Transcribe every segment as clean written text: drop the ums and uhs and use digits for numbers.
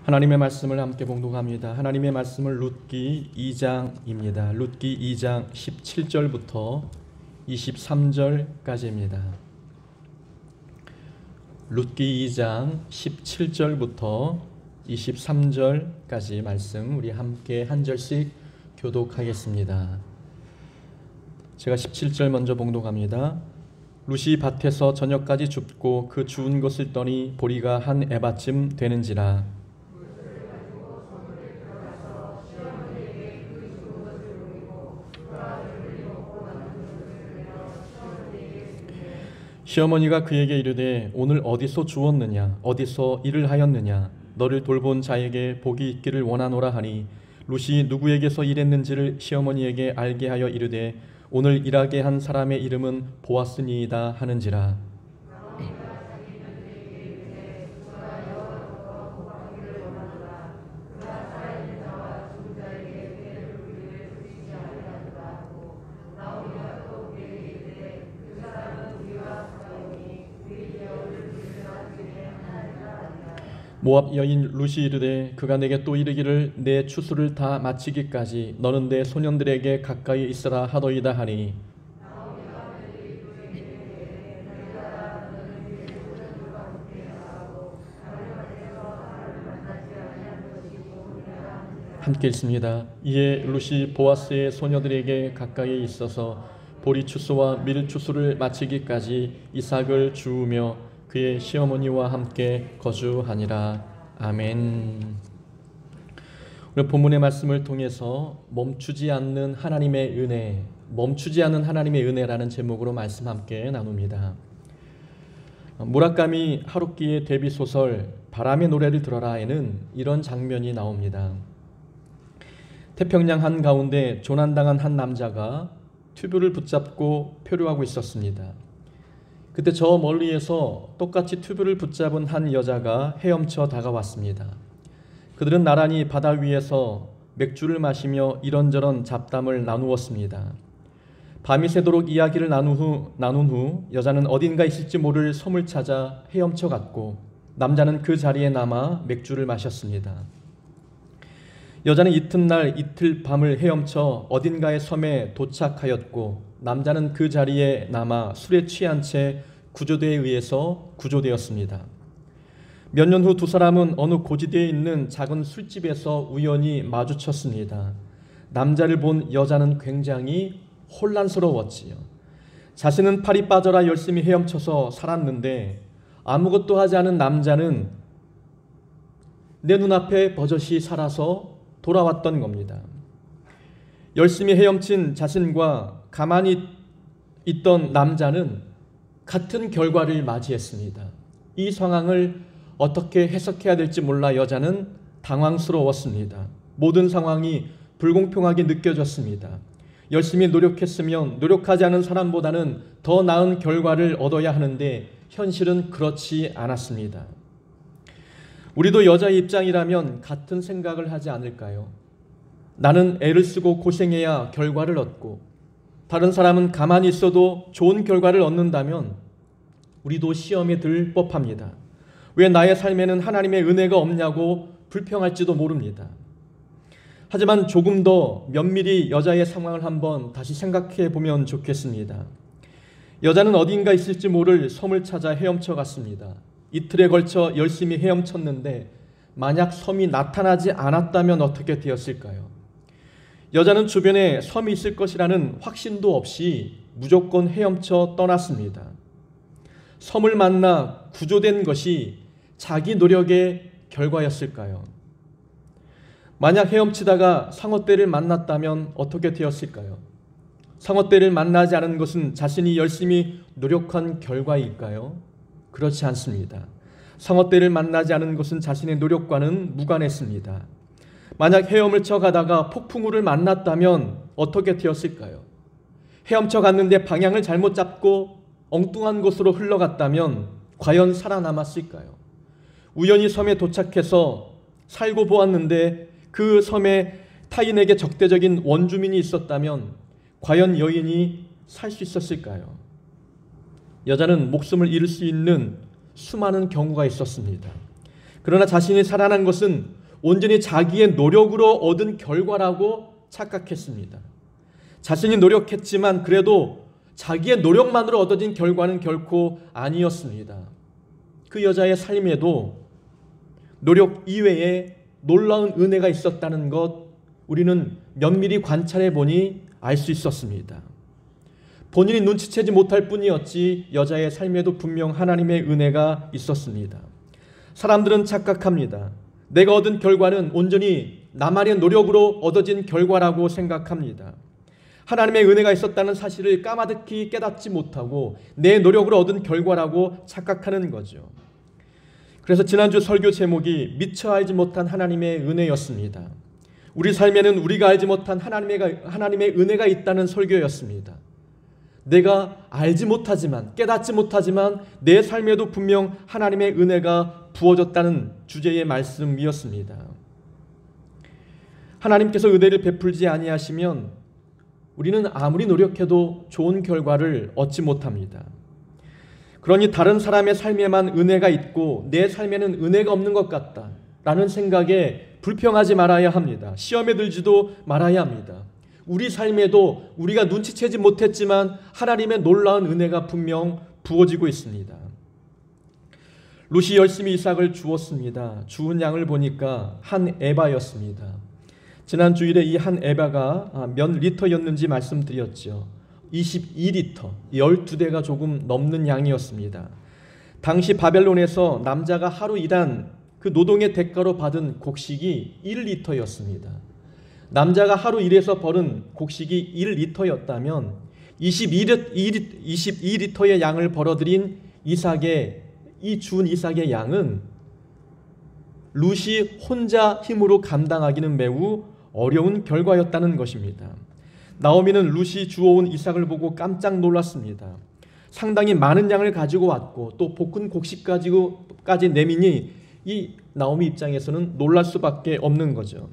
하나님의 말씀을 함께 봉독합니다. 하나님의 말씀을 룻기 2장입니다. 룻기 2장 17절부터 23절까지입니다. 룻기 2장 17절부터 23절까지 말씀 우리 함께 한 절씩 교독하겠습니다. 제가 17절 먼저 봉독합니다. 룻이 밭에서 저녁까지 줍고 그 주운 것을 떠니 보리가 한 에바쯤 되는지라. 시어머니가 그에게 이르되 오늘 어디서 주웠느냐 어디서 일을 하였느냐 너를 돌본 자에게 복이 있기를 원하노라 하니 룻이 누구에게서 일했는지를 시어머니에게 알게 하여 이르되 오늘 일하게 한 사람의 이름은 보아스니이다 하는지라. 모압 여인 룻이 이르되 그가 내게 또 이르기를 내 추수를 다 마치기까지 너는 내 소년들에게 가까이 있으라 하더이다 하니 함께 읽습니다. 이에 룻이 보아스의 소녀들에게 가까이 있어서 보리 추수와 밀 추수를 마치기까지 이삭을 주우며 그의 시어머니와 함께 거주하니라. 아멘. 오늘 본문의 말씀을 통해서 멈추지 않는 하나님의 은혜, 멈추지 않는 하나님의 은혜라는 제목으로 말씀 함께 나눕니다. 무라카미 하루키의 데뷔 소설 바람의 노래를 들어라에는 이런 장면이 나옵니다. 태평양 한가운데 조난당한 한 남자가 튜브를 붙잡고 표류하고 있었습니다. 그때 저 멀리에서 똑같이 튜브를 붙잡은 한 여자가 헤엄쳐 다가왔습니다. 그들은 나란히 바다 위에서 맥주를 마시며 이런저런 잡담을 나누었습니다. 밤이 새도록 이야기를 나눈 후 여자는 어딘가 있을지 모를 섬을 찾아 헤엄쳐 갔고 남자는 그 자리에 남아 맥주를 마셨습니다. 여자는 이튿날 이틀 밤을 헤엄쳐 어딘가의 섬에 도착하였고 남자는 그 자리에 남아 술에 취한 채 구조대에 의해서 구조되었습니다. 몇 년 후 두 사람은 어느 고지대에 있는 작은 술집에서 우연히 마주쳤습니다. 남자를 본 여자는 굉장히 혼란스러웠지요. 자신은 팔이 빠져라 열심히 헤엄쳐서 살았는데 아무것도 하지 않은 남자는 내 눈앞에 버젓이 살아서 돌아왔던 겁니다. 열심히 헤엄친 자신과 가만히 있던 남자는 같은 결과를 맞이했습니다. 이 상황을 어떻게 해석해야 될지 몰라 여자는 당황스러웠습니다. 모든 상황이 불공평하게 느껴졌습니다. 열심히 노력했으면 노력하지 않은 사람보다는 더 나은 결과를 얻어야 하는데 현실은 그렇지 않았습니다. 우리도 여자의 입장이라면 같은 생각을 하지 않을까요? 나는 애를 쓰고 고생해야 결과를 얻고 다른 사람은 가만히 있어도 좋은 결과를 얻는다면 우리도 시험에 들 법합니다. 왜 나의 삶에는 하나님의 은혜가 없냐고 불평할지도 모릅니다. 하지만 조금 더 면밀히 여자의 상황을 한번 다시 생각해 보면 좋겠습니다. 여자는 어딘가 있을지 모를 섬을 찾아 헤엄쳐 갔습니다. 이틀에 걸쳐 열심히 헤엄쳤는데 만약 섬이 나타나지 않았다면 어떻게 되었을까요? 여자는 주변에 섬이 있을 것이라는 확신도 없이 무조건 헤엄쳐 떠났습니다. 섬을 만나 구조된 것이 자기 노력의 결과였을까요? 만약 헤엄치다가 상어떼를 만났다면 어떻게 되었을까요? 상어떼를 만나지 않은 것은 자신이 열심히 노력한 결과일까요? 그렇지 않습니다. 상어떼를 만나지 않은 것은 자신의 노력과는 무관했습니다. 만약 헤엄을 쳐 가다가 폭풍우를 만났다면 어떻게 되었을까요? 헤엄쳐 갔는데 방향을 잘못 잡고 엉뚱한 곳으로 흘러갔다면 과연 살아남았을까요? 우연히 섬에 도착해서 살고 보았는데 그 섬에 타인에게 적대적인 원주민이 있었다면 과연 여인이 살 수 있었을까요? 여자는 목숨을 잃을 수 있는 수많은 경우가 있었습니다. 그러나 자신이 살아난 것은 온전히 자기의 노력으로 얻은 결과라고 착각했습니다. 자신이 노력했지만 그래도 자기의 노력만으로 얻어진 결과는 결코 아니었습니다. 그 여자의 삶에도 노력 이외에 놀라운 은혜가 있었다는 것, 우리는 면밀히 관찰해 보니 알 수 있었습니다. 본인이 눈치채지 못할 뿐이었지 여자의 삶에도 분명 하나님의 은혜가 있었습니다. 사람들은 착각합니다. 내가 얻은 결과는 온전히 나만의 노력으로 얻어진 결과라고 생각합니다. 하나님의 은혜가 있었다는 사실을 까마득히 깨닫지 못하고 내 노력으로 얻은 결과라고 착각하는 거죠. 그래서 지난주 설교 제목이 미처 알지 못한 하나님의 은혜였습니다. 우리 삶에는 우리가 알지 못한 하나님의 은혜가 있다는 설교였습니다. 내가 알지 못하지만, 깨닫지 못하지만 내 삶에도 분명 하나님의 은혜가 부어졌다는 주제의 말씀이었습니다. 하나님께서 은혜를 베풀지 아니하시면 우리는 아무리 노력해도 좋은 결과를 얻지 못합니다. 그러니 다른 사람의 삶에만 은혜가 있고 내 삶에는 은혜가 없는 것 같다라는 생각에 불평하지 말아야 합니다. 시험에 들지도 말아야 합니다. 우리 삶에도 우리가 눈치채지 못했지만 하나님의 놀라운 은혜가 분명 부어지고 있습니다. 룻이 열심히 이삭을 주었습니다. 주운 양을 보니까 한 에바였습니다. 지난 주일에 이 한 에바가 몇 리터였는지 말씀드렸죠. 22리터, 12대가 조금 넘는 양이었습니다. 당시 바벨론에서 남자가 하루 일한 그 노동의 대가로 받은 곡식이 1리터였습니다. 남자가 하루 일해서 벌은 곡식이 1리터였다면 22리터의 양을 벌어들인 이 주운 이삭의 양은 룻이 혼자 힘으로 감당하기는 매우 어려운 결과였다는 것입니다. 나오미는 룻이 주워온 이삭을 보고 깜짝 놀랐습니다. 상당히 많은 양을 가지고 왔고 또 볶은 곡식까지 내미니 이 나오미 입장에서는 놀랄 수밖에 없는 거죠.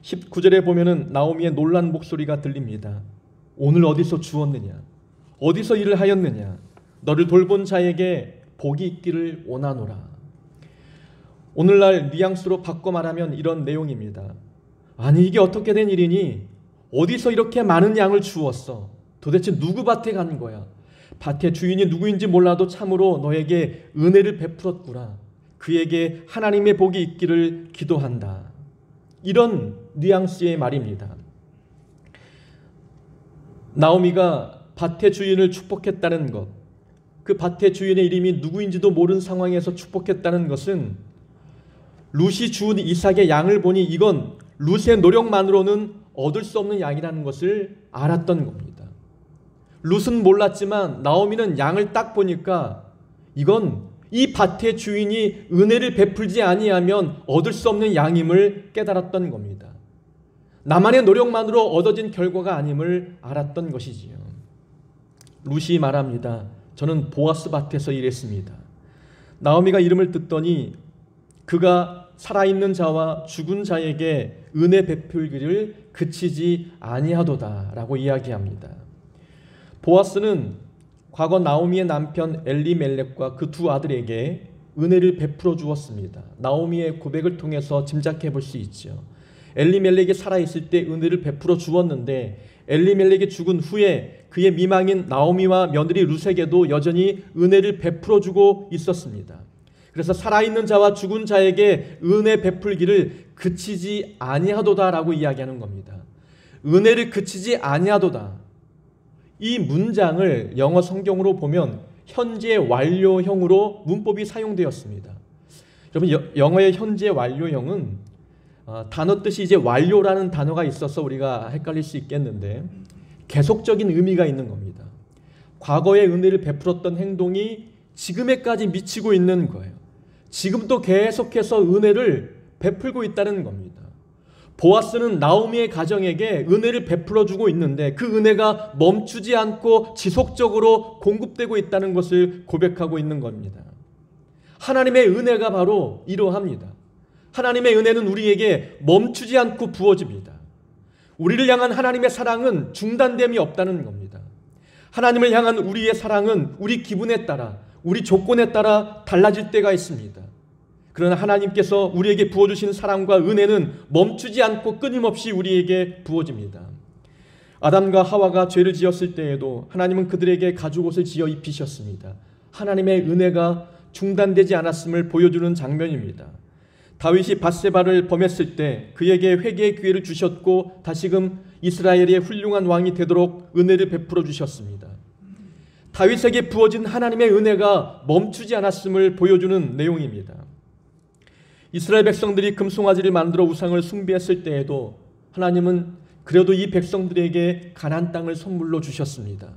19절에 보면은 나오미의 놀란 목소리가 들립니다. 오늘 어디서 주웠느냐? 어디서 일을 하였느냐? 너를 돌본 자에게 복이 있기를 원하노라. 오늘날 뉘앙스로 바꿔 말하면 이런 내용입니다. 아니 이게 어떻게 된 일이니? 어디서 이렇게 많은 양을 주웠어? 도대체 누구 밭에 간 거야? 밭의 주인이 누구인지 몰라도 참으로 너에게 은혜를 베풀었구나. 그에게 하나님의 복이 있기를 기도한다. 이런 뉘앙스의 말입니다. 나오미가 밭의 주인을 축복했다는 것, 그 밭의 주인의 이름이 누구인지도 모르는 상황에서 축복했다는 것은 룻이 주운 이삭의 양을 보니 이건 룻의 노력만으로는 얻을 수 없는 양이라는 것을 알았던 겁니다. 룻은 몰랐지만 나오미는 양을 딱 보니까 이건 이 밭의 주인이 은혜를 베풀지 아니하면 얻을 수 없는 양임을 깨달았던 겁니다. 나만의 노력만으로 얻어진 결과가 아님을 알았던 것이지요. 룻이 말합니다. 저는 보아스 밭에서 일했습니다. 나오미가 이름을 듣더니 그가 살아있는 자와 죽은 자에게 은혜 베풀기를 그치지 아니하도다 라고 이야기합니다. 보아스는 과거 나오미의 남편 엘리멜렉과 그 두 아들에게 은혜를 베풀어 주었습니다. 나오미의 고백을 통해서 짐작해 볼 수 있죠. 엘리멜렉이 살아있을 때 은혜를 베풀어 주었는데 엘리멜렉이 죽은 후에 그의 미망인 나오미와 며느리 룻에게도 여전히 은혜를 베풀어 주고 있었습니다. 그래서 살아있는 자와 죽은 자에게 은혜 베풀기를 그치지 아니하도다라고 이야기하는 겁니다. 은혜를 그치지 아니하도다. 이 문장을 영어 성경으로 보면 현재 완료형으로 문법이 사용되었습니다. 여러분 영어의 현재 완료형은 단어 뜻이 이제 완료라는 단어가 있어서 우리가 헷갈릴 수 있겠는데 계속적인 의미가 있는 겁니다. 과거에 은혜를 베풀었던 행동이 지금에까지 미치고 있는 거예요. 지금도 계속해서 은혜를 베풀고 있다는 겁니다. 보아스는 나오미의 가정에게 은혜를 베풀어 주고 있는데 그 은혜가 멈추지 않고 지속적으로 공급되고 있다는 것을 고백하고 있는 겁니다. 하나님의 은혜가 바로 이러합니다. 하나님의 은혜는 우리에게 멈추지 않고 부어집니다. 우리를 향한 하나님의 사랑은 중단됨이 없다는 겁니다. 하나님을 향한 우리의 사랑은 우리 기분에 따라, 우리 조건에 따라 달라질 때가 있습니다. 그러나 하나님께서 우리에게 부어주신 사랑과 은혜는 멈추지 않고 끊임없이 우리에게 부어집니다. 아담과 하와가 죄를 지었을 때에도 하나님은 그들에게 가죽옷을 지어 입히셨습니다. 하나님의 은혜가 중단되지 않았음을 보여주는 장면입니다. 다윗이 밧세바를 범했을 때 그에게 회개의 기회를 주셨고 다시금 이스라엘의 훌륭한 왕이 되도록 은혜를 베풀어 주셨습니다. 다윗에게 부어진 하나님의 은혜가 멈추지 않았음을 보여주는 내용입니다. 이스라엘 백성들이 금송아지를 만들어 우상을 숭배했을 때에도 하나님은 그래도 이 백성들에게 가나안 땅을 선물로 주셨습니다.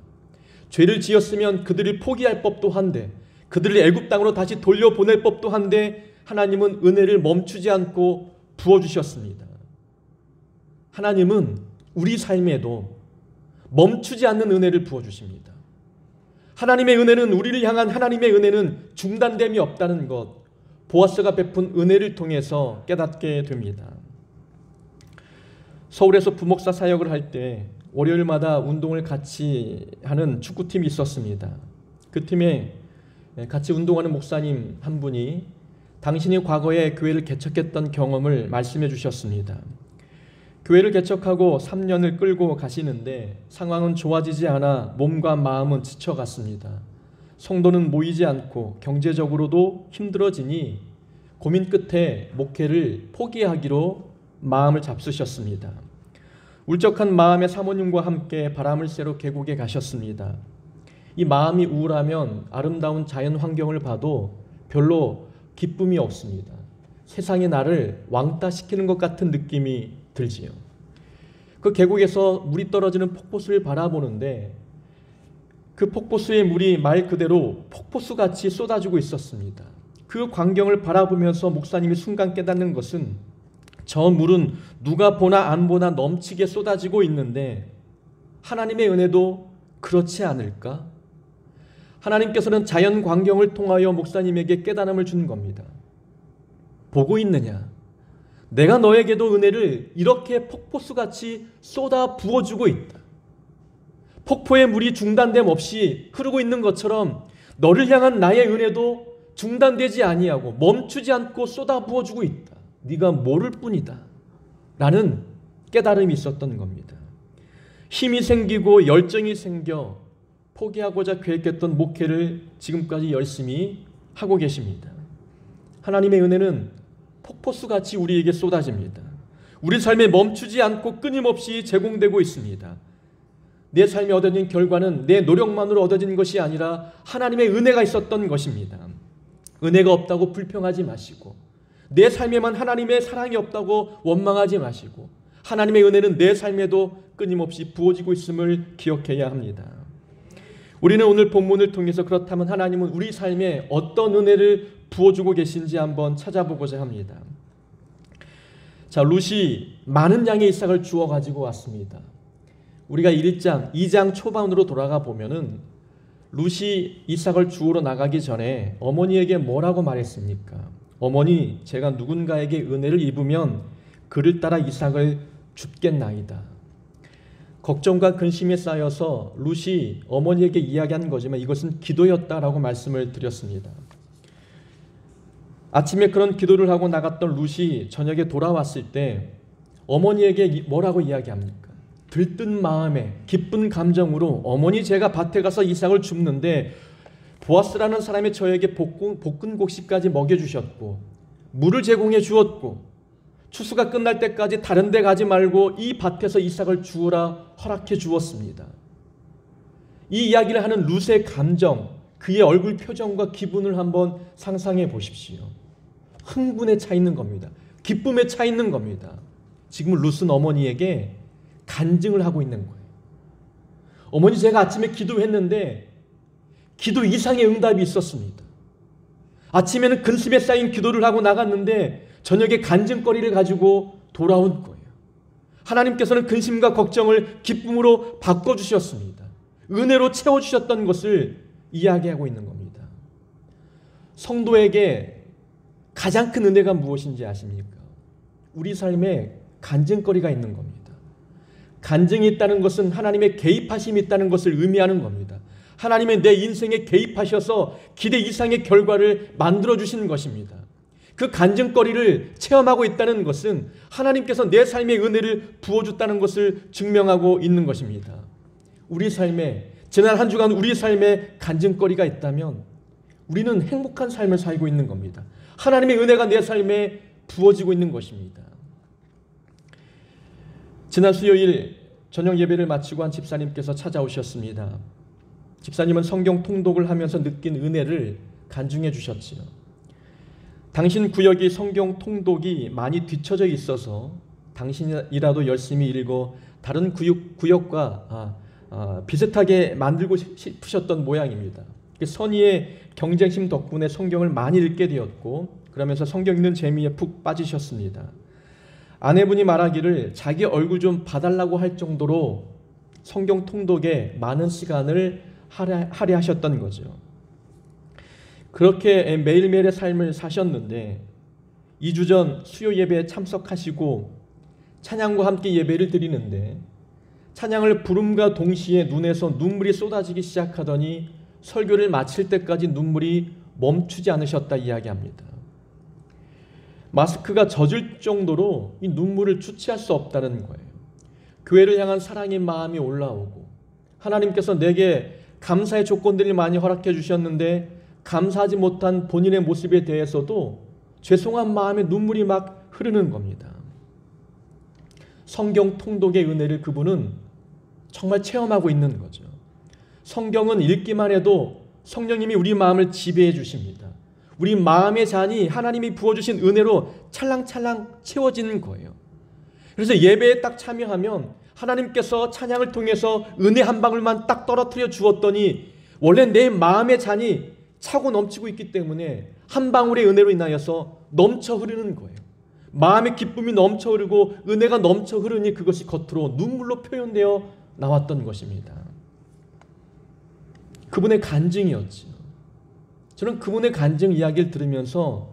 죄를 지었으면 그들을 포기할 법도 한데, 그들을 애굽 땅으로 다시 돌려보낼 법도 한데 하나님은 은혜를 멈추지 않고 부어주셨습니다. 하나님은 우리 삶에도 멈추지 않는 은혜를 부어주십니다. 하나님의 은혜는, 우리를 향한 하나님의 은혜는 중단됨이 없다는 것, 보아스가 베푼 은혜를 통해서 깨닫게 됩니다. 서울에서 부목사 사역을 할 때 월요일마다 운동을 같이 하는 축구팀이 있었습니다. 그 팀에 같이 운동하는 목사님 한 분이 당신이 과거에 교회를 개척했던 경험을 말씀해 주셨습니다. 교회를 개척하고 3년을 끌고 가시는데 상황은 좋아지지 않아 몸과 마음은 지쳐갔습니다. 성도는 모이지 않고 경제적으로도 힘들어지니 고민 끝에 목회를 포기하기로 마음을 잡수셨습니다. 울적한 마음의 사모님과 함께 바람을 쐬러 계곡에 가셨습니다. 이 마음이 우울하면 아름다운 자연 환경을 봐도 별로 기쁨이 없습니다. 세상이 나를 왕따시키는 것 같은 느낌이 들지요. 그 계곡에서 물이 떨어지는 폭포수를 바라보는데 그 폭포수의 물이 말 그대로 폭포수같이 쏟아지고 있었습니다. 그 광경을 바라보면서 목사님이 순간 깨닫는 것은 저 물은 누가 보나 안 보나 넘치게 쏟아지고 있는데 하나님의 은혜도 그렇지 않을까? 하나님께서는 자연 광경을 통하여 목사님에게 깨달음을 준 겁니다. 보고 있느냐? 내가 너에게도 은혜를 이렇게 폭포수같이 쏟아 부어주고 있다. 폭포의 물이 중단됨 없이 흐르고 있는 것처럼 너를 향한 나의 은혜도 중단되지 아니하고 멈추지 않고 쏟아 부어주고 있다. 네가 모를 뿐이다. 라는 깨달음이 있었던 겁니다. 힘이 생기고 열정이 생겨 포기하고자 계획했던 목회를 지금까지 열심히 하고 계십니다. 하나님의 은혜는 폭포수같이 우리에게 쏟아집니다. 우리 삶에 멈추지 않고 끊임없이 제공되고 있습니다. 내 삶에 얻어진 결과는 내 노력만으로 얻어진 것이 아니라 하나님의 은혜가 있었던 것입니다. 은혜가 없다고 불평하지 마시고, 내 삶에만 하나님의 사랑이 없다고 원망하지 마시고, 하나님의 은혜는 내 삶에도 끊임없이 부어지고 있음을 기억해야 합니다. 우리는 오늘 본문을 통해서 그렇다면 하나님은 우리 삶에 어떤 은혜를 부어주고 계신지 한번 찾아보고자 합니다. 자, 룻이 많은 양의 이삭을 주워 가지고 왔습니다. 우리가 1장, 2장 초반으로 돌아가 보면은 룻이 이삭을 주우러 나가기 전에 어머니에게 뭐라고 말했습니까? 어머니, 제가 누군가에게 은혜를 입으면 그를 따라 이삭을 줍겠나이다. 걱정과 근심에 쌓여서 룻이 어머니에게 이야기한 거지만 이것은 기도였다라고 말씀을 드렸습니다. 아침에 그런 기도를 하고 나갔던 룻이 저녁에 돌아왔을 때 어머니에게 뭐라고 이야기합니까? 들뜬 마음에 기쁜 감정으로 어머니, 제가 밭에 가서 이삭을 줍는데 보아스라는 사람이 저에게 볶은 곡식까지 먹여주셨고 물을 제공해 주었고 추수가 끝날 때까지 다른 데 가지 말고 이 밭에서 이삭을 주우라 허락해 주었습니다. 이 이야기를 하는 룻의 감정, 그의 얼굴 표정과 기분을 한번 상상해 보십시오. 흥분에 차 있는 겁니다. 기쁨에 차 있는 겁니다. 지금 룻은 어머니에게 간증을 하고 있는 거예요. 어머니, 제가 아침에 기도했는데 기도 이상의 응답이 있었습니다. 아침에는 근심에 쌓인 기도를 하고 나갔는데 저녁에 간증거리를 가지고 돌아온 거예요. 하나님께서는 근심과 걱정을 기쁨으로 바꿔주셨습니다. 은혜로 채워주셨던 것을 이야기하고 있는 겁니다. 성도에게 가장 큰 은혜가 무엇인지 아십니까? 우리 삶에 간증거리가 있는 겁니다. 간증이 있다는 것은 하나님의 개입하심이 있다는 것을 의미하는 겁니다. 하나님의 내 인생에 개입하셔서 기대 이상의 결과를 만들어주시는 것입니다. 그 간증거리를 체험하고 있다는 것은 하나님께서 내 삶에 은혜를 부어줬다는 것을 증명하고 있는 것입니다. 우리 삶에, 지난 한 주간 우리 삶에 간증거리가 있다면 우리는 행복한 삶을 살고 있는 겁니다. 하나님의 은혜가 내 삶에 부어지고 있는 것입니다. 지난 수요일 저녁 예배를 마치고 한 집사님께서 찾아오셨습니다. 집사님은 성경 통독을 하면서 느낀 은혜를 간증해 주셨지요. 당신 구역이 성경 통독이 많이 뒤처져 있어서 당신이라도 열심히 읽어 다른 구역과 비슷하게 만들고 싶으셨던 모양입니다. 선의의 경쟁심 덕분에 성경을 많이 읽게 되었고 그러면서 성경 읽는 재미에 푹 빠지셨습니다. 아내분이 말하기를 자기 얼굴 좀 봐달라고 할 정도로 성경 통독에 많은 시간을 할애하셨던 거죠. 그렇게 매일매일의 삶을 사셨는데 2주 전 수요 예배에 참석하시고 찬양과 함께 예배를 드리는데 찬양을 부름과 동시에 눈에서 눈물이 쏟아지기 시작하더니 설교를 마칠 때까지 눈물이 멈추지 않으셨다 이야기합니다. 마스크가 젖을 정도로 이 눈물을 주체할 수 없다는 거예요. 교회를 향한 사랑의 마음이 올라오고 하나님께서 내게 감사의 조건들을 많이 허락해 주셨는데 감사하지 못한 본인의 모습에 대해서도 죄송한 마음에 눈물이 막 흐르는 겁니다. 성경 통독의 은혜를 그분은 정말 체험하고 있는 거죠. 성경은 읽기만 해도 성령님이 우리 마음을 지배해 주십니다. 우리 마음의 잔이 하나님이 부어주신 은혜로 찰랑찰랑 채워지는 거예요. 그래서 예배에 딱 참여하면 하나님께서 찬양을 통해서 은혜 한 방울만 딱 떨어뜨려 주었더니 원래 내 마음의 잔이 차고 넘치고 있기 때문에 한 방울의 은혜로 인하여서 넘쳐 흐르는 거예요. 마음의 기쁨이 넘쳐 흐르고 은혜가 넘쳐 흐르니 그것이 겉으로 눈물로 표현되어 나왔던 것입니다. 그분의 간증이었죠. 저는 그분의 간증 이야기를 들으면서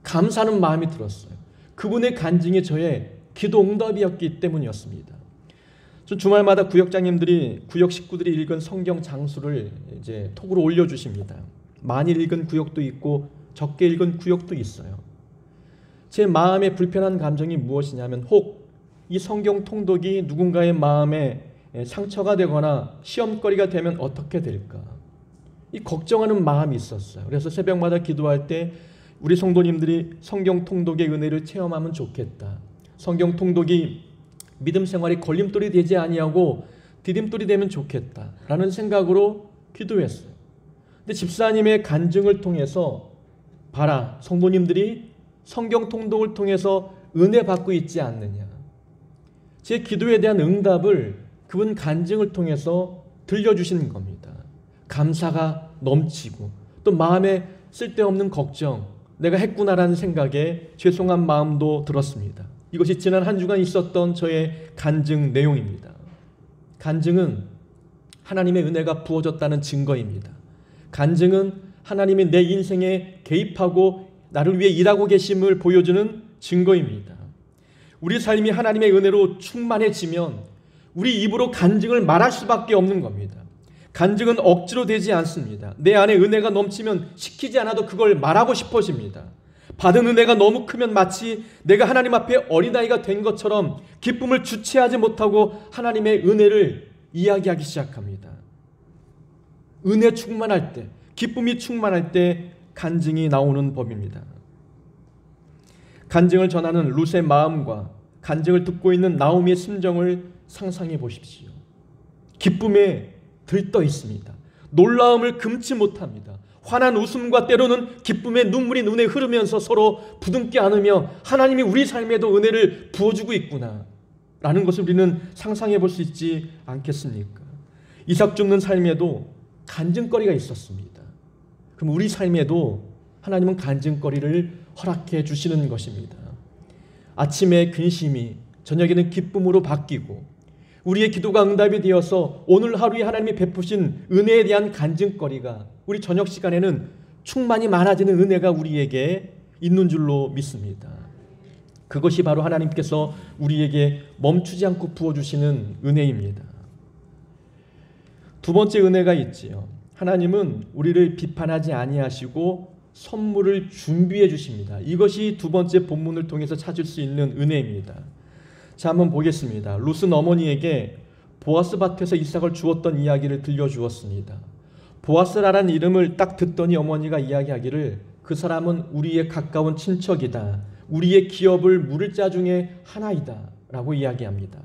감사하는 마음이 들었어요. 그분의 간증이 저의 기도 응답이었기 때문이었습니다. 저 주말마다 구역장님들이 구역 식구들이 읽은 성경 장수를 이제 톡으로 올려주십니다. 많이 읽은 구역도 있고 적게 읽은 구역도 있어요. 제 마음의 불편한 감정이 무엇이냐면 혹 이 성경 통독이 누군가의 마음에 상처가 되거나 시험거리가 되면 어떻게 될까? 이 걱정하는 마음이 있었어요. 그래서 새벽마다 기도할 때 우리 성도님들이 성경 통독의 은혜를 체험하면 좋겠다. 성경 통독이 믿음 생활이 걸림돌이 되지 아니하고 디딤돌이 되면 좋겠다라는 생각으로 기도했어요. 근데 집사님의 간증을 통해서 봐라, 성도님들이 성경 통독을 통해서 은혜 받고 있지 않느냐. 제 기도에 대한 응답을 그분 간증을 통해서 들려주시는 겁니다. 감사가 넘치고 또 마음에 쓸데없는 걱정, 내가 했구나라는 생각에 죄송한 마음도 들었습니다. 이것이 지난 한 주간 있었던 저의 간증 내용입니다. 간증은 하나님의 은혜가 부어졌다는 증거입니다. 간증은 하나님이 내 인생에 개입하고 나를 위해 일하고 계심을 보여주는 증거입니다. 우리 삶이 하나님의 은혜로 충만해지면 우리 입으로 간증을 말할 수밖에 없는 겁니다. 간증은 억지로 되지 않습니다. 내 안에 은혜가 넘치면 시키지 않아도 그걸 말하고 싶어집니다. 받은 은혜가 너무 크면 마치 내가 하나님 앞에 어린아이가 된 것처럼 기쁨을 주체하지 못하고 하나님의 은혜를 이야기하기 시작합니다. 은혜 충만할 때, 기쁨이 충만할 때 간증이 나오는 법입니다. 간증을 전하는 룻의 마음과 간증을 듣고 있는 나오미의 심정을 상상해 보십시오. 기쁨에 들떠 있습니다. 놀라움을 금치 못합니다. 환한 웃음과 때로는 기쁨의 눈물이 눈에 흐르면서 서로 부둥켜 안으며 하나님이 우리 삶에도 은혜를 부어주고 있구나 라는 것을 우리는 상상해 볼 수 있지 않겠습니까? 이삭 죽는 삶에도 간증거리가 있었습니다. 그럼 우리 삶에도 하나님은 간증거리를 허락해 주시는 것입니다. 아침에 근심이 저녁에는 기쁨으로 바뀌고 우리의 기도가 응답이 되어서 오늘 하루에 하나님이 베푸신 은혜에 대한 간증거리가 우리 저녁 시간에는 충만히 많아지는 은혜가 우리에게 있는 줄로 믿습니다. 그것이 바로 하나님께서 우리에게 멈추지 않고 부어주시는 은혜입니다. 두 번째 은혜가 있지요. 하나님은 우리를 비판하지 아니하시고 선물을 준비해 주십니다. 이것이 두 번째 본문을 통해서 찾을 수 있는 은혜입니다. 자, 한번 보겠습니다. 룻은 어머니에게 보아스 밭에서 이삭을 주었던 이야기를 들려주었습니다. 보아스라는 이름을 딱 듣더니 어머니가 이야기하기를 그 사람은 우리의 가까운 친척이다. 우리의 기업을 물을 자 중에 하나이다. 라고 이야기합니다.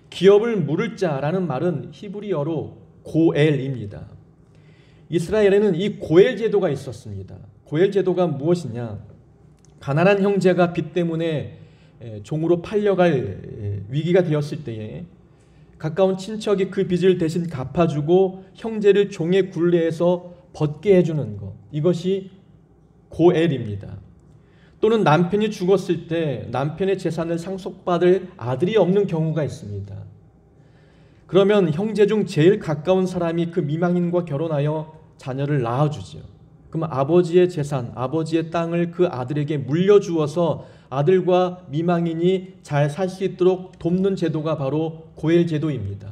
기업을 물을 자라는 말은 히브리어로 고엘입니다. 이스라엘에는 이 고엘 제도가 있었습니다. 고엘 제도가 무엇이냐? 가난한 형제가 빚 때문에 종으로 팔려갈 위기가 되었을 때에 가까운 친척이 그 빚을 대신 갚아주고 형제를 종의 굴레에서 벗게 해주는 것, 이것이 고엘입니다. 또는 남편이 죽었을 때 남편의 재산을 상속받을 아들이 없는 경우가 있습니다. 그러면 형제 중 제일 가까운 사람이 그 미망인과 결혼하여 자녀를 낳아주죠. 그럼 아버지의 재산, 아버지의 땅을 그 아들에게 물려주어서 아들과 미망인이 잘 살 수 있도록 돕는 제도가 바로 고엘 제도입니다.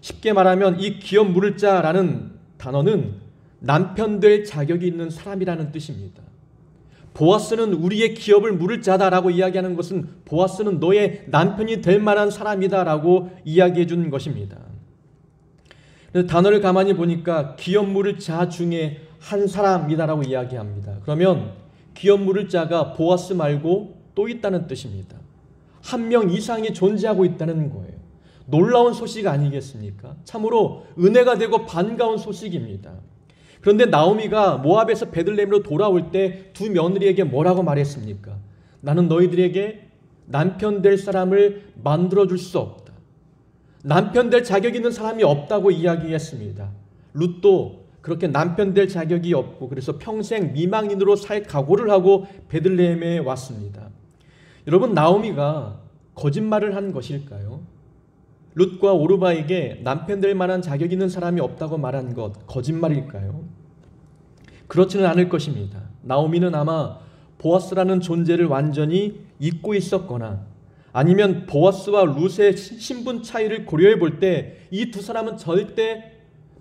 쉽게 말하면 이 기업 물을 자라는 단어는 남편 될 자격이 있는 사람이라는 뜻입니다. 보아스는 우리의 기업을 물을 자다라고 이야기하는 것은 보아스는 너의 남편이 될 만한 사람이다라고 이야기해 준 것입니다. 그래서 단어를 가만히 보니까 기업 물을 자 중에 한 사람이다라고 이야기합니다. 그러면 기업 물을 자가 보아스 말고 또 있다는 뜻입니다. 한 명 이상이 존재하고 있다는 거예요. 놀라운 소식 아니겠습니까? 참으로 은혜가 되고 반가운 소식입니다. 그런데 나오미가 모압에서 베들레헴으로 돌아올 때 두 며느리에게 뭐라고 말했습니까? 나는 너희들에게 남편 될 사람을 만들어줄 수 없다. 남편 될 자격 있는 사람이 없다고 이야기했습니다. 룻도 그렇게 남편 될 자격이 없고 그래서 평생 미망인으로 살 각오를 하고 베들레헴에 왔습니다. 여러분, 나오미가 거짓말을 한 것일까요? 룻과 오르바에게 남편 될 만한 자격 있는 사람이 없다고 말한 것 거짓말일까요? 그렇지는 않을 것입니다. 나오미는 아마 보아스라는 존재를 완전히 잊고 있었거나 아니면 보아스와 룻의 신분 차이를 고려해 볼 때 이 두 사람은 절대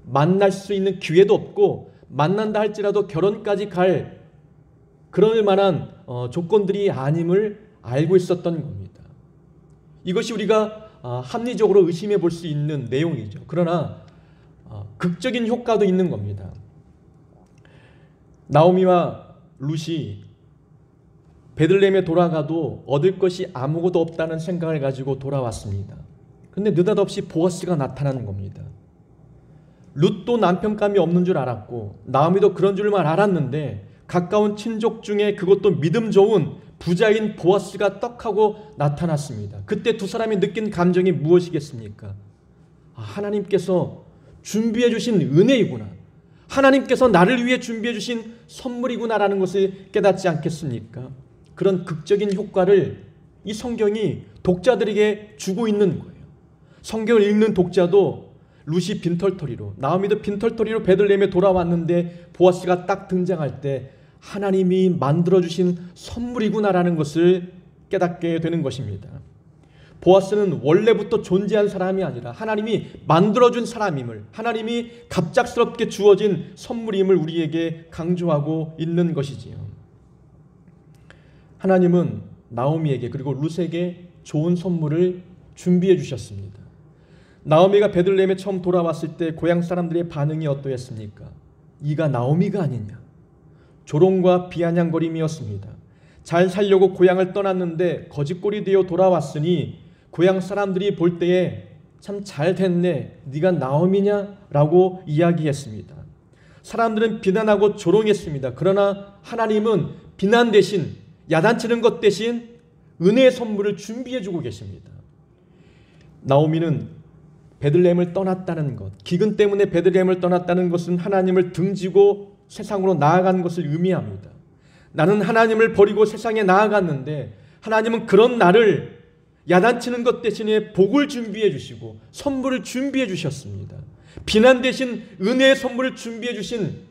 만날 수 있는 기회도 없고 만난다 할지라도 결혼까지 갈 그럴 만한 조건들이 아님을 알고 있었던 겁니다. 이것이 우리가 합리적으로 의심해 볼 수 있는 내용이죠. 그러나 극적인 효과도 있는 겁니다. 나오미와 룻이 베들레헴에 돌아가도 얻을 것이 아무것도 없다는 생각을 가지고 돌아왔습니다. 그런데 느닷없이 보아스가 나타나는 겁니다. 룻도 남편감이 없는 줄 알았고 나오미도 그런 줄만 알았는데 가까운 친족 중에 그것도 믿음 좋은 부자인 보아스가 떡하고 나타났습니다. 그때 두 사람이 느낀 감정이 무엇이겠습니까? 하나님께서 준비해 주신 은혜이구나. 하나님께서 나를 위해 준비해 주신 선물이구나라는 것을 깨닫지 않겠습니까? 그런 극적인 효과를 이 성경이 독자들에게 주고 있는 거예요. 성경을 읽는 독자도 룻이 빈털터리로, 나오미도 빈털터리로 베들레헴에 돌아왔는데 보아스가 딱 등장할 때 하나님이 만들어주신 선물이구나라는 것을 깨닫게 되는 것입니다. 보아스는 원래부터 존재한 사람이 아니라 하나님이 만들어준 사람임을, 하나님이 갑작스럽게 주어진 선물임을 우리에게 강조하고 있는 것이지요. 하나님은 나오미에게 그리고 룻에게 좋은 선물을 준비해 주셨습니다. 나오미가 베들레헴에 처음 돌아왔을 때 고향 사람들의 반응이 어떠했습니까? 이가 나오미가 아니냐. 조롱과 비아냥거림이었습니다. 잘 살려고 고향을 떠났는데 거짓골이 되어 돌아왔으니 고향 사람들이 볼 때에 참 잘 됐네, 네가 나오미냐? 라고 이야기했습니다. 사람들은 비난하고 조롱했습니다. 그러나 하나님은 비난 대신, 야단치는 것 대신 은혜의 선물을 준비해주고 계십니다. 나오미는 베들레헴을 떠났다는 것, 기근 때문에 베들레헴을 떠났다는 것은 하나님을 등지고 세상으로 나아간 것을 의미합니다. 나는 하나님을 버리고 세상에 나아갔는데 하나님은 그런 나를 야단치는 것 대신에 복을 준비해 주시고 선물을 준비해 주셨습니다. 비난 대신 은혜의 선물을 준비해 주신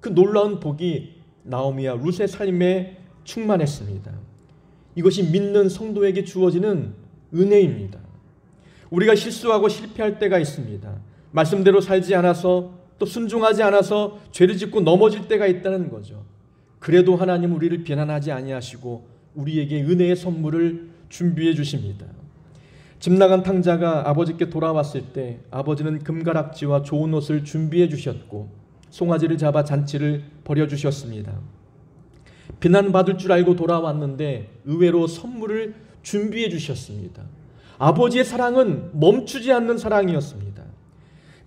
그 놀라운 복이 나오미와 룻의 삶에 충만했습니다. 이것이 믿는 성도에게 주어지는 은혜입니다. 우리가 실수하고 실패할 때가 있습니다. 말씀대로 살지 않아서 또 순종하지 않아서 죄를 짓고 넘어질 때가 있다는 거죠. 그래도 하나님 우리를 비난하지 아니하시고 우리에게 은혜의 선물을 준비해 주십니다. 집 나간 탕자가 아버지께 돌아왔을 때 아버지는 금가락지와 좋은 옷을 준비해 주셨고 송아지를 잡아 잔치를 벌여 주셨습니다. 비난받을 줄 알고 돌아왔는데 의외로 선물을 준비해 주셨습니다. 아버지의 사랑은 멈추지 않는 사랑이었습니다.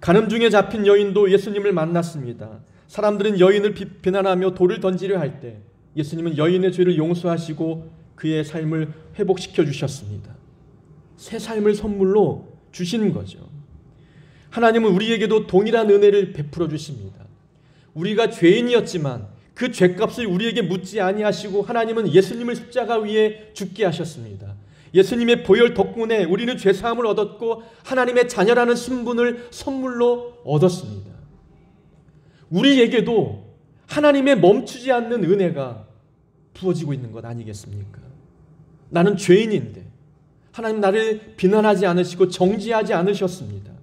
가늠 중에 잡힌 여인도 예수님을 만났습니다. 사람들은 여인을 비난하며 돌을 던지려 할 때 예수님은 여인의 죄를 용서하시고 그의 삶을 회복시켜 주셨습니다. 새 삶을 선물로 주시는 거죠. 하나님은 우리에게도 동일한 은혜를 베풀어 주십니다. 우리가 죄인이었지만 그 죄값을 우리에게 묻지 아니하시고 하나님은 예수님을 십자가 위에 죽게 하셨습니다. 예수님의 보혈 덕분에 우리는 죄사함을 얻었고 하나님의 자녀라는 신분을 선물로 얻었습니다. 우리에게도 하나님의 멈추지 않는 은혜가 부어지고 있는 것 아니겠습니까? 나는 죄인인데 하나님 나를 비난하지 않으시고 정죄하지 않으셨습니다.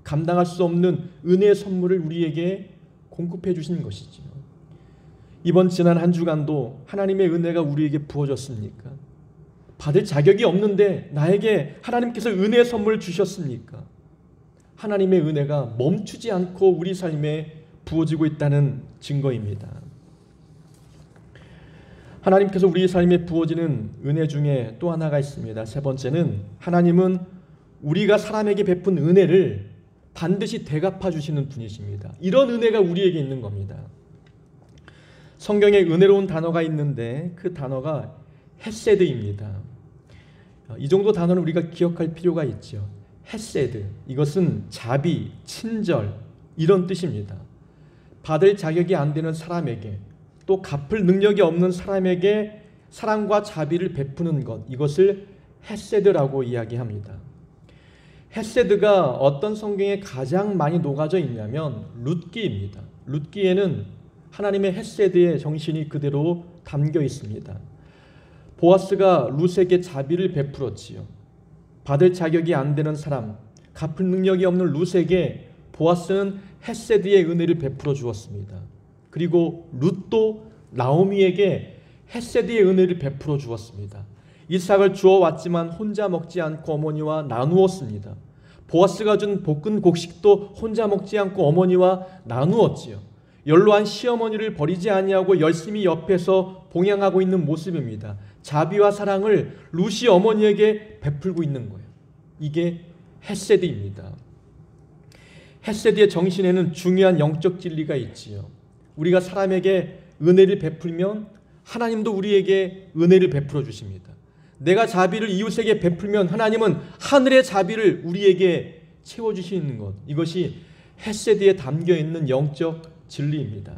감당할 수 없는 은혜의 선물을 우리에게 공급해 주신 것이지요. 이번 지난 한 주간도 하나님의 은혜가 우리에게 부어졌습니까? 받을 자격이 없는데 나에게 하나님께서 은혜의 선물을 주셨습니까? 하나님의 은혜가 멈추지 않고 우리 삶에 부어지고 있다는 증거입니다. 하나님께서 우리 삶에 부어지는 은혜 중에 또 하나가 있습니다. 세 번째는 하나님은 우리가 사람에게 베푼 은혜를 반드시 대갚아 주시는 분이십니다. 이런 은혜가 우리에게 있는 겁니다. 성경에 은혜로운 단어가 있는데 그 단어가 헤세드입니다. 이 정도 단어는 우리가 기억할 필요가 있죠. 헤세드, 이것은 자비, 친절 이런 뜻입니다. 받을 자격이 안 되는 사람에게 또 갚을 능력이 없는 사람에게 사랑과 자비를 베푸는 것, 이것을 헤세드라고 이야기합니다. 헤세드가 어떤 성경에 가장 많이 녹아져 있냐면 룻기입니다. 룻기에는 하나님의 헤세드의 정신이 그대로 담겨 있습니다. 보아스가 룻에게 자비를 베풀었지요. 받을 자격이 안 되는 사람, 갚을 능력이 없는 룻에게 보아스는 헤세드의 은혜를 베풀어 주었습니다. 그리고 룻도 나오미에게 헤세드의 은혜를 베풀어 주었습니다. 이삭을 주어왔지만 혼자 먹지 않고 어머니와 나누었습니다. 보아스가 준 볶은 곡식도 혼자 먹지 않고 어머니와 나누었지요. 연로한 시어머니를 버리지 아니하고 열심히 옆에서 봉양하고 있는 모습입니다. 자비와 사랑을 룻이 어머니에게 베풀고 있는 거예요. 이게 헤세드입니다. 헤세드의 정신에는 중요한 영적 진리가 있지요. 우리가 사람에게 은혜를 베풀면 하나님도 우리에게 은혜를 베풀어 주십니다. 내가 자비를 이웃에게 베풀면 하나님은 하늘의 자비를 우리에게 채워주시는 것, 이것이 헤세드에 담겨있는 영적 진리입니다.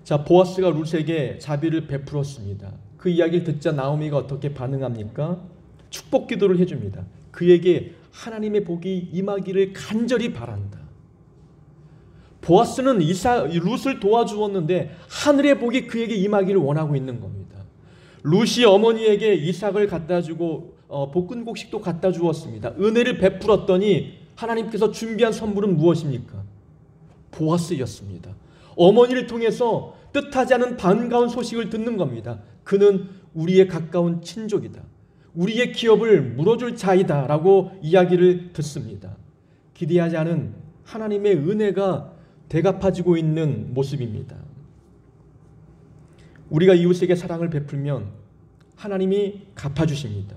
자, 보아스가 룻에게 자비를 베풀었습니다. 그 이야기를 듣자 나오미가 어떻게 반응합니까? 축복 기도를 해줍니다. 그에게 하나님의 복이 임하기를 간절히 바란다. 보아스는 룻을 도와주었는데 하늘의 복이 그에게 임하기를 원하고 있는 겁니다. 룻이 어머니에게 이삭을 갖다 주고 볶은 곡식도 갖다 주었습니다. 은혜를 베풀었더니 하나님께서 준비한 선물은 무엇입니까? 보아스였습니다. 어머니를 통해서 뜻하지 않은 반가운 소식을 듣는 겁니다. 그는 우리의 가까운 친족이다. 우리의 기업을 물어줄 자이다 라고 이야기를 듣습니다. 기대하지 않은 하나님의 은혜가 대갚아지고 있는 모습입니다. 우리가 이웃에게 사랑을 베풀면 하나님이 갚아주십니다.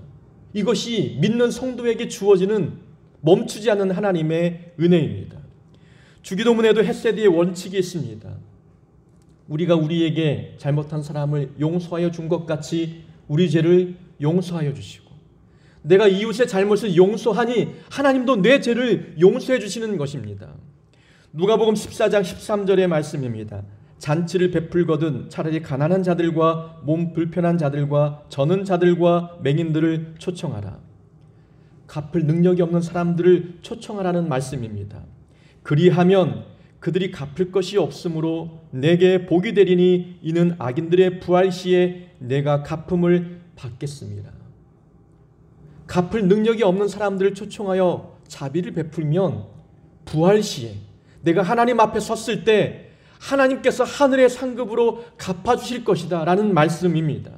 이것이 믿는 성도에게 주어지는 멈추지 않는 하나님의 은혜입니다. 주기도문에도 헤세드의 원칙이 있습니다. 우리가 우리에게 잘못한 사람을 용서하여 준 것 같이 우리 죄를 용서하여 주시고, 내가 이웃의 잘못을 용서하니 하나님도 내 죄를 용서해 주시는 것입니다. 누가복음 14장 13절의 말씀입니다. 잔치를 베풀거든 차라리 가난한 자들과 몸 불편한 자들과 저는 자들과 맹인들을 초청하라. 갚을 능력이 없는 사람들을 초청하라는 말씀입니다. 그리하면 그들이 갚을 것이 없으므로 내게 복이 되리니 이는 악인들의 부활 시에 내가 갚음을 받겠습니다. 갚을 능력이 없는 사람들을 초청하여 자비를 베풀면 부활 시에 내가 하나님 앞에 섰을 때 하나님께서 하늘의 상급으로 갚아주실 것이다 라는 말씀입니다.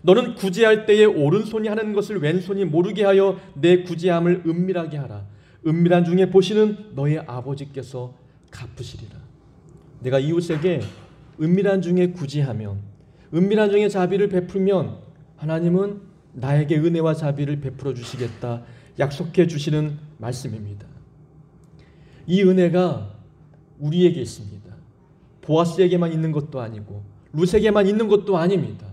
너는 구제할 때에 오른손이 하는 것을 왼손이 모르게 하여 내 구제함을 은밀하게 하라. 은밀한 중에 보시는 너의 아버지께서 갚으시리라. 내가 이웃에게 은밀한 중에 구제하면, 은밀한 중에 자비를 베풀면 하나님은 나에게 은혜와 자비를 베풀어 주시겠다 약속해 주시는 말씀입니다. 이 은혜가 우리에게 있습니다. 보아스에게만 있는 것도 아니고 룻에게만 있는 것도 아닙니다.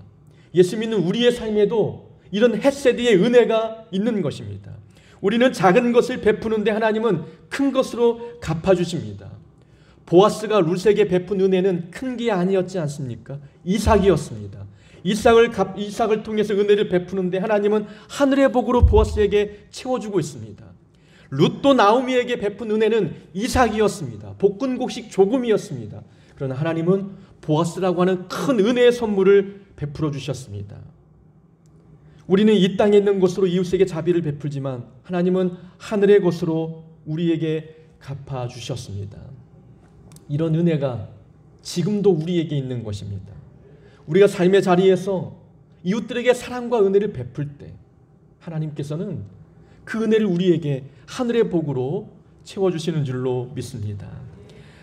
예수 믿는 우리의 삶에도 이런 헤세드의 은혜가 있는 것입니다. 우리는 작은 것을 베푸는데 하나님은 큰 것으로 갚아주십니다. 보아스가 룻에게 베푼 은혜는 큰 게 아니었지 않습니까? 이삭이었습니다. 이삭을 통해서 은혜를 베푸는데 하나님은 하늘의 복으로 보아스에게 채워주고 있습니다. 룻도 나오미에게 베푼 은혜는 이삭이었습니다. 볶은 곡식 조금이었습니다. 그러나 하나님은 보아스라고 하는 큰 은혜의 선물을 베풀어 주셨습니다. 우리는 이 땅에 있는 것으로 이웃에게 자비를 베풀지만 하나님은 하늘의 것으로 우리에게 갚아 주셨습니다. 이런 은혜가 지금도 우리에게 있는 것입니다. 우리가 삶의 자리에서 이웃들에게 사랑과 은혜를 베풀 때 하나님께서는 그 은혜를 우리에게 하늘의 복으로 채워주시는 줄로 믿습니다.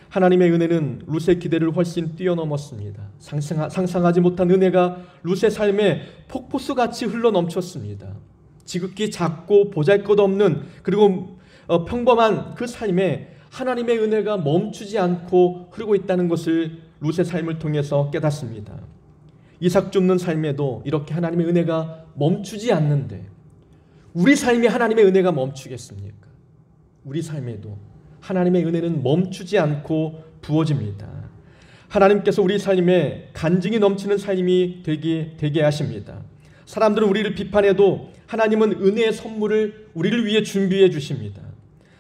하나님의 은혜는 룻의 기대를 훨씬 뛰어넘었습니다. 상상하지 못한 은혜가 룻의 삶에 폭포수같이 흘러넘쳤습니다. 지극히 작고 보잘것없는 그리고 평범한 그 삶에 하나님의 은혜가 멈추지 않고 흐르고 있다는 것을 룻의 삶을 통해서 깨닫습니다. 이삭 줍는 삶에도 이렇게 하나님의 은혜가 멈추지 않는데 우리 삶에 하나님의 은혜가 멈추겠습니까? 우리 삶에도 하나님의 은혜는 멈추지 않고 부어집니다. 하나님께서 우리 삶에 간증이 넘치는 삶이 되게 하십니다. 사람들은 우리를 비판해도 하나님은 은혜의 선물을 우리를 위해 준비해 주십니다.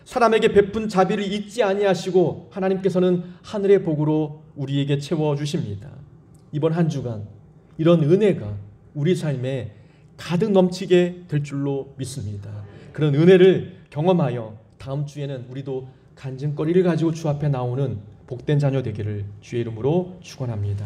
사람에게 베푼 자비를 잊지 아니하시고 하나님께서는 하늘의 복으로 우리에게 채워주십니다. 이번 한 주간 이런 은혜가 우리 삶에 가득 넘치게 될 줄로 믿습니다. 그런 은혜를 경험하여 다음 주에는 우리도 간증거리를 가지고 주 앞에 나오는 복된 자녀 되기를 주의 이름으로 축원합니다.